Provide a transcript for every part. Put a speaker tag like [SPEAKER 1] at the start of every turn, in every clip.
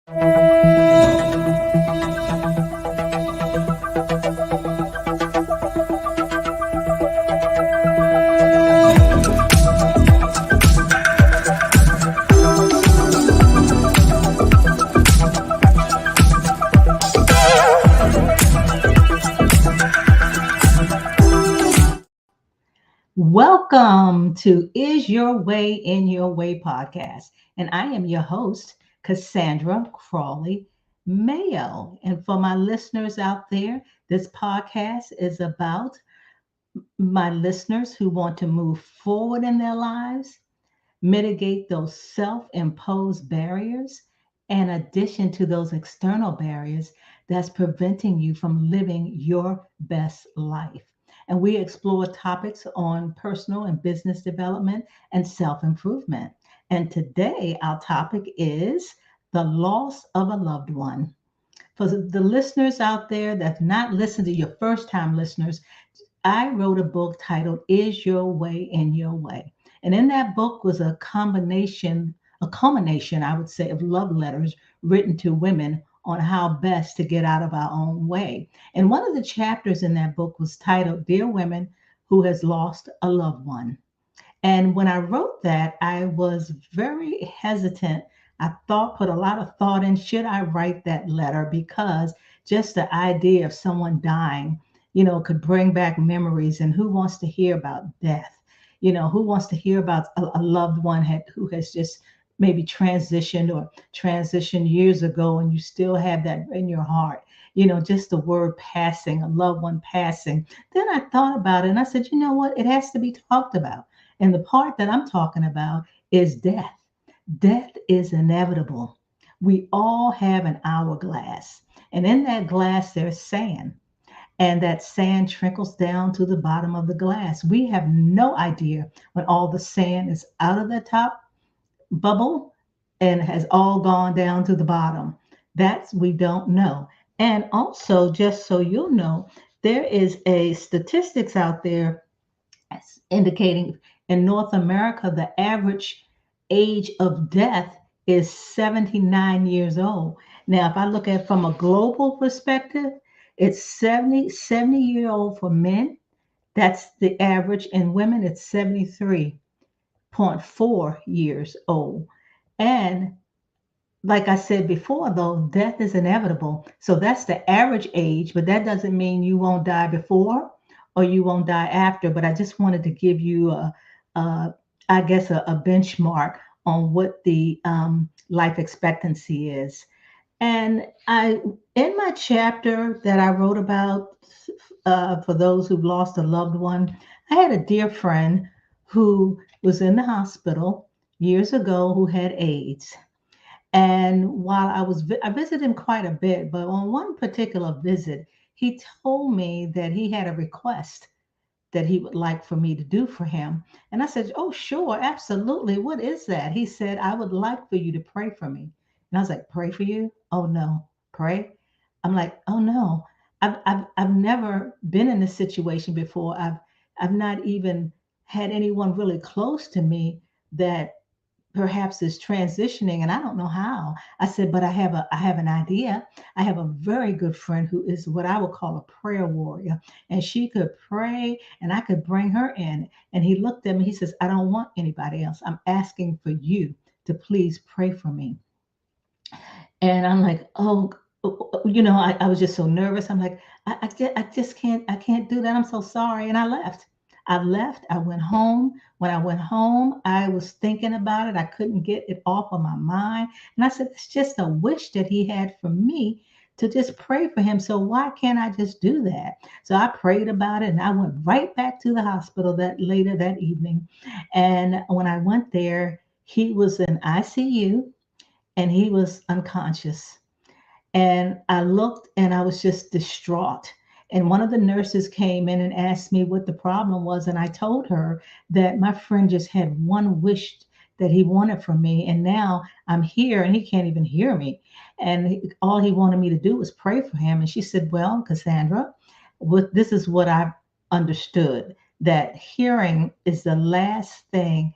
[SPEAKER 1] Welcome to Is Your Way in Your Way podcast. And I am your host, Cassandra Crawley Mayo. And for my listeners out there, this podcast is about my listeners who want to move forward in their lives, mitigate those self imposed barriers, in addition to those external barriers that's preventing you from living your best life. And we explore topics on personal and business development and self improvement. And today, our topic is the loss of a loved one. For the listeners out there that's not listened to your first time listeners, I wrote a book titled Is Your Way in Your Way? And in that book was a culmination, I would say, of love letters written to women on how best to get out of our own way. And one of the chapters in that book was titled Dear Women Who Has Lost a Loved One. And when I wrote that, I was very hesitant. I put a lot of thought in, should I write that letter? Because just the idea of someone dying, could bring back memories. And who wants to hear about death? Who wants to hear about a loved one who has just maybe transitioned years ago and you still have that in your heart? Just the word passing, a loved one passing. Then I thought about it and I said, you know what? It has to be talked about. And the part that I'm talking about is death. Death is inevitable. We all have an hourglass. And in that glass, there's sand. And that sand trickles down to the bottom of the glass. We have no idea when all the sand is out of the top bubble and has all gone down to the bottom. We don't know. And also, just so you'll know, there is a statistics out there indicating in North America, the average age of death is 79 years old. Now, if I look at it from a global perspective, it's 70 year old for men. That's the average. And women, it's 73.4 years old. And like I said before, though, death is inevitable. So that's the average age, but that doesn't mean you won't die before or you won't die after. But I just wanted to give you a benchmark on what the life expectancy is. And in my chapter that I wrote about for those who've lost a loved one, I had a dear friend who was in the hospital years ago who had AIDS. And while I visited him quite a bit, but on one particular visit, he told me that he had a request that he would like for me to do for him. And I said, oh, sure, absolutely. What is that? He said, I would like for you to pray for me. And I was like, pray for you? Oh, no, pray? I'm like, oh, no. I've never been in this situation before. I've not even had anyone really close to me that perhaps is transitioning, and I don't know how. I said, but I have an idea. I have a very good friend who is what I would call a prayer warrior, and she could pray and I could bring her in. And he looked at me, he says, I don't want anybody else. I'm asking for you to please pray for me. And I'm like, I was just so nervous. I'm like, I just can't do that. I'm so sorry. And I left. I went home. When I went home, I was thinking about it. I couldn't get it off of my mind. And I said, it's just a wish that he had for me to just pray for him. So why can't I just do that? So I prayed about it and I went right back to the hospital later that evening. And when I went there, he was in ICU and he was unconscious. And I looked and I was just distraught. And one of the nurses came in and asked me what the problem was. And I told her that my friend just had one wish that he wanted from me. And now I'm here and he can't even hear me. And all he wanted me to do was pray for him. And she said, well, Cassandra, this is what I've understood, that hearing is the last thing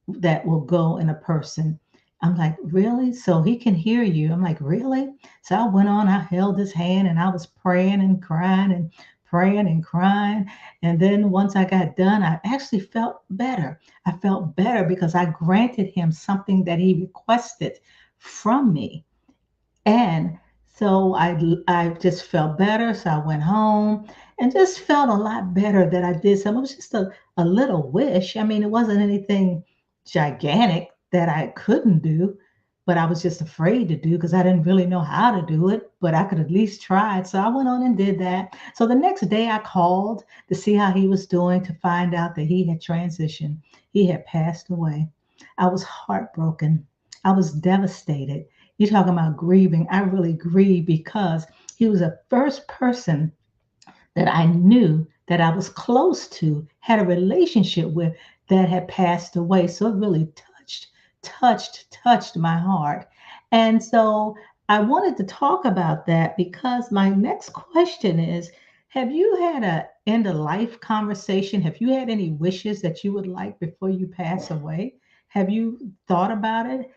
[SPEAKER 1] that will go in a person. I'm like, really? So he can hear you. I'm like, really? So I went on, I held his hand and I was praying and crying and praying and crying. And then once I got done, I actually felt better. I felt better because I granted him something that he requested from me. And so I just felt better. So I went home and just felt a lot better that I did something. It was just a little wish. I mean, it wasn't anything gigantic that I couldn't do, but I was just afraid to do because I didn't really know how to do it, but I could at least try it. So I went on and did that. So the next day I called to see how he was doing to find out that he had transitioned. He had passed away. I was heartbroken. I was devastated. You're talking about grieving. I really grieve because he was the first person that I knew that I was close to, had a relationship with that had passed away. So it really touched my heart. And so I wanted to talk about that because my next question is, have you had a end of life conversation? Have you had any wishes that you would like before you pass away? Have you thought about it?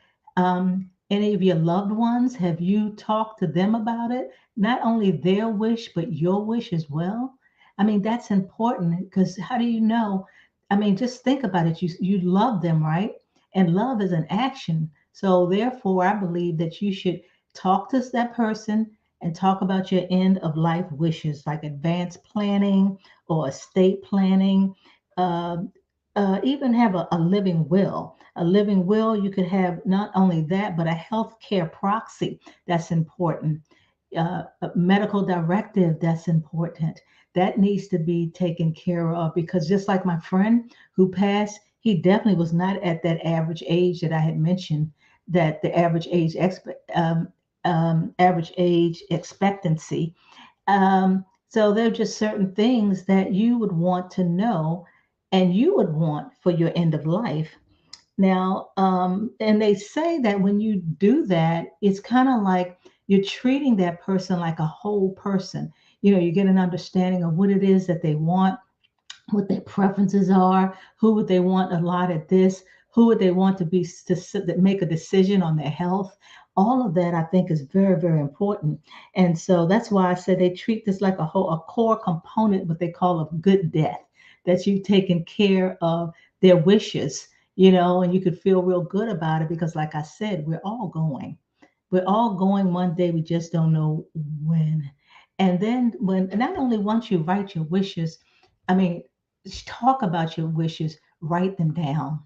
[SPEAKER 1] Any of your loved ones, have you talked to them about it? Not only their wish, but your wish as well. I mean, that's important because how do you know? I mean, just think about it. You love them, right? And love is an action. So therefore, I believe that you should talk to that person and talk about your end of life wishes, like advanced planning or estate planning. Uh, even have a living will. A living will, you could have not only that, but a health care proxy that's important. A medical directive that's important. That needs to be taken care of because just like my friend who passed, he definitely was not at that average age that I had mentioned. That the average age expectancy. So there are just certain things that you would want to know, and you would want for your end of life. Now, and they say that when you do that, it's kind of like you're treating that person like a whole person. You know, you get an understanding of what it is that they want, what their preferences are, who would they want allotted this, who would they want to be that make a decision on their health. All of that I think is very, very important. And so that's why I said they treat this like a core component, what they call a good death, that you've taken care of their wishes, and you could feel real good about it because, like I said, we're all going. We're all going one day, we just don't know when. And then when not only once you write your wishes, I mean, talk about your wishes, write them down.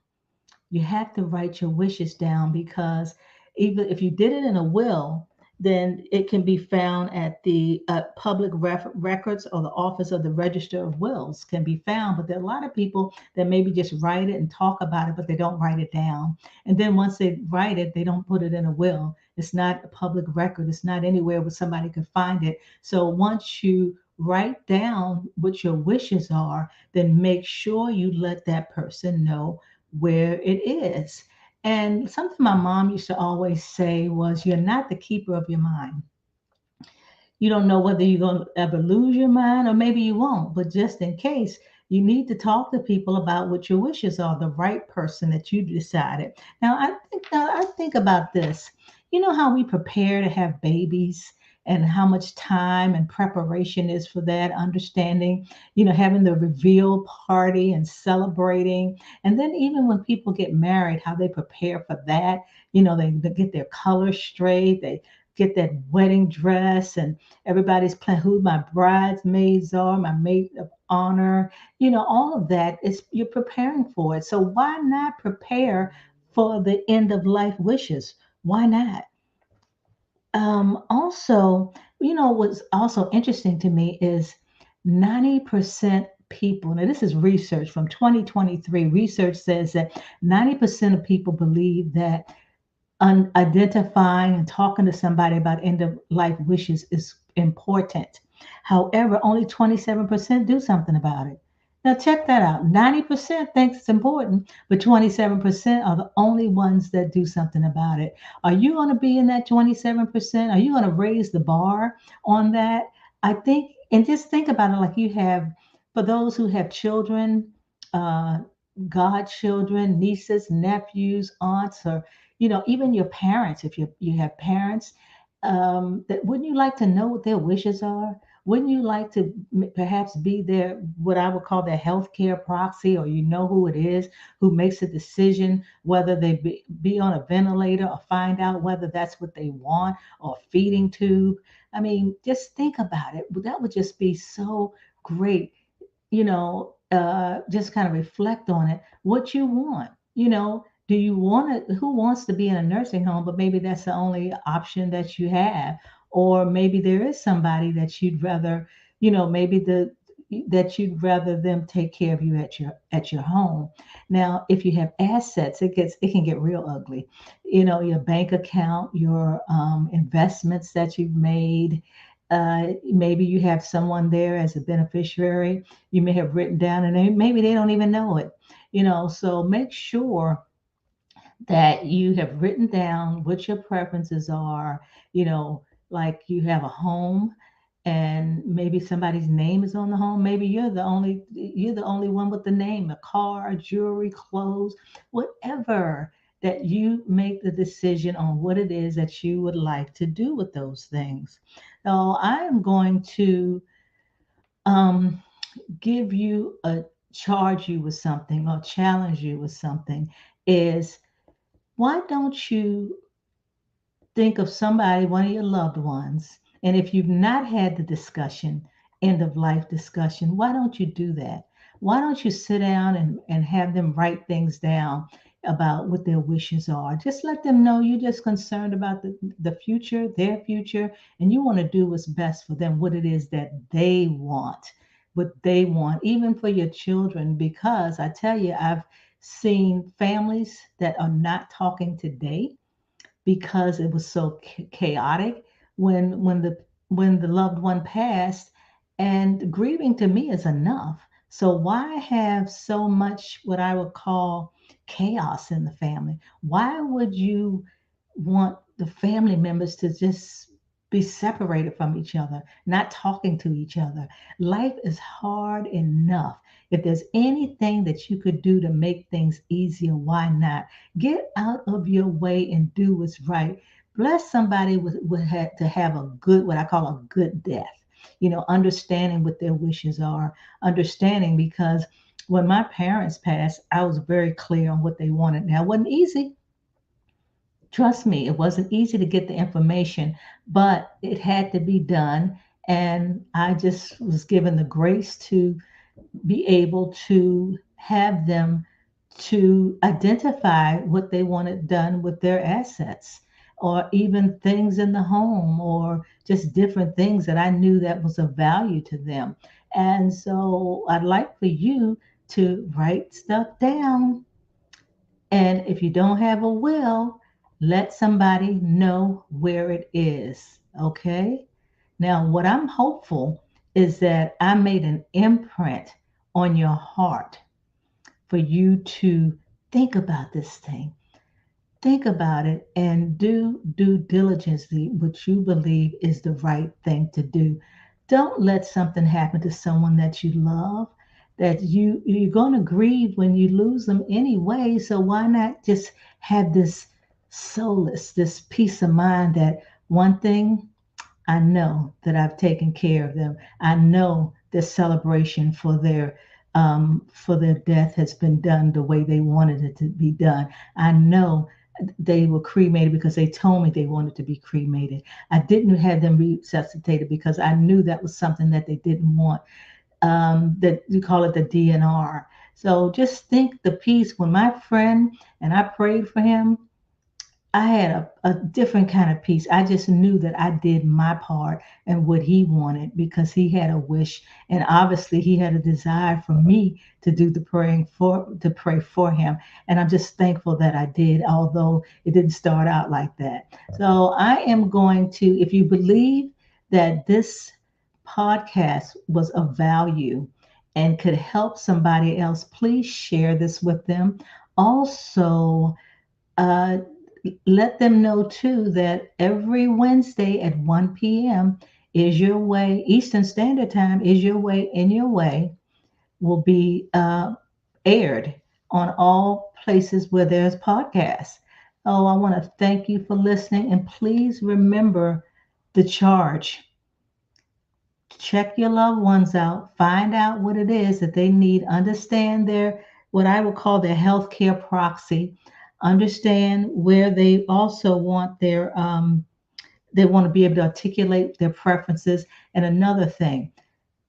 [SPEAKER 1] You have to write your wishes down because even if you did it in a will, then it can be found at the public records or the office of the register of wills can be found. But there are a lot of people that maybe just write it and talk about it, but they don't write it down. And then once they write it, they don't put it in a will. It's not a public record. It's not anywhere where somebody could find it. So once you write down what your wishes are, then make sure you let that person know where it is. And something my mom used to always say was, you're not the keeper of your mind. You don't know whether you're going to ever lose your mind or maybe you won't, but just in case, you need to talk to people about what your wishes are, the right person that you decided. Now I think about this. You know how we prepare to have babies and how much time and preparation is for that, understanding, having the reveal party and celebrating. And then even when people get married, how they prepare for that. They get their colors straight, they get that wedding dress, and everybody's planning who my bridesmaids are, my maid of honor, all of that is you're preparing for it. So why not prepare for the end of life wishes? Why not? Also, what's also interesting to me is 90% people, now this is research from 2023, research says that 90% of people believe that identifying and talking to somebody about end of life wishes is important. However, only 27% do something about it. Now, check that out. 90% thinks it's important, but 27% are the only ones that do something about it. Are you going to be in that 27%? Are you going to raise the bar on that? I think, and just think about it like you have, for those who have children, uh, godchildren, nieces, nephews, aunts, or even your parents, if you have parents, that wouldn't you like to know what their wishes are? Wouldn't you like to perhaps be their, what I would call their healthcare proxy, or who it is who makes a decision whether they be on a ventilator, or find out whether that's what they want, or feeding tube? I mean, just think about it. That would just be so great, just kind of reflect on it, what you want. Do you want to, who wants to be in a nursing home, but maybe that's the only option that you have? Or maybe there is somebody that you'd rather, maybe that you'd rather them take care of you at your home. Now, if you have assets, it can get real ugly. Your bank account, your investments that you've made. Maybe you have someone there as a beneficiary. You may have written down, and maybe they don't even know it. So make sure that you have written down what your preferences are, you know, like you have a home, and maybe somebody's name is on the home. Maybe you're the only one with the name, a car, jewelry, clothes, whatever, that you make the decision on what it is that you would like to do with those things. So I am going to um, give you a charge you with something, or challenge you with something, is why don't you think of somebody, one of your loved ones, and if you've not had the discussion, end of life discussion, why don't you do that? Why don't you sit down and have them write things down about what their wishes are? Just let them know you're just concerned about the future, their future, and you want to do what's best for them, what it is that they want, even for your children. Because I tell you, I've seen families that are not talking today because it was so chaotic when the loved one passed. And grieving to me is enough. So why have so much what I would call chaos in the family? Why would you want the family members to just be separated from each other, not talking to each other? Life is hard enough. If there's anything that you could do to make things easier, why not? Get out of your way and do what's right. Bless somebody to have a good, what I call a good death. Understanding what their wishes are, understanding, because when my parents passed, I was very clear on what they wanted. Now, it wasn't easy. Trust me, it wasn't easy to get the information, but it had to be done. And I just was given the grace to be able to have them to identify what they wanted done with their assets, or even things in the home, or just different things that I knew that was of value to them. And so I'd like for you to write stuff down. And if you don't have a will, let somebody know where it is. Okay. Now, what I'm hopeful is that I made an imprint on your heart for you to think about this thing. Think about it and do due diligently what you believe is the right thing to do. Don't let something happen to someone that you love, that you're going to grieve when you lose them anyway. So why not just have this solace, this peace of mind, that one thing, I know that I've taken care of them. I know the celebration for their death has been done the way they wanted it to be done. I know they were cremated because they told me they wanted to be cremated. I didn't have them resuscitated because I knew that was something that they didn't want. That you call it the DNR. So just think the peace when my friend, and I prayed for him, I had a different kind of peace. I just knew that I did my part and what he wanted, because he had a wish, and obviously he had a desire for me to do the praying to pray for him. And I'm just thankful that I did, although it didn't start out like that. So I am going to, if you believe that this podcast was of value and could help somebody else, please share this with them. Also, uh, let them know too that every Wednesday at 1 p.m. is your way, Eastern Standard Time is your way, in your way, will be aired on all places where there's podcasts. Oh, I want to thank you for listening. And please remember the charge. Check your loved ones out, find out what it is that they need, understand their, what I would call their healthcare proxy, understand where they also want their, they want to be able to articulate their preferences. And another thing,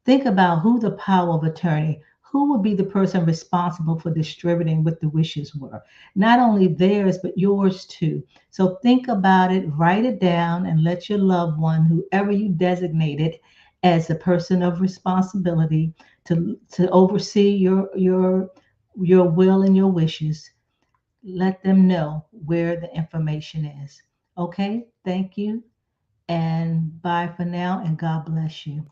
[SPEAKER 1] think about who the power of attorney, who would be the person responsible for distributing what the wishes were. Not only theirs, but yours too. So think about it, write it down, and let your loved one, whoever you designated as a person of responsibility to oversee your will and your wishes, let them know where the information is. Okay, thank you. And bye for now, and God bless you.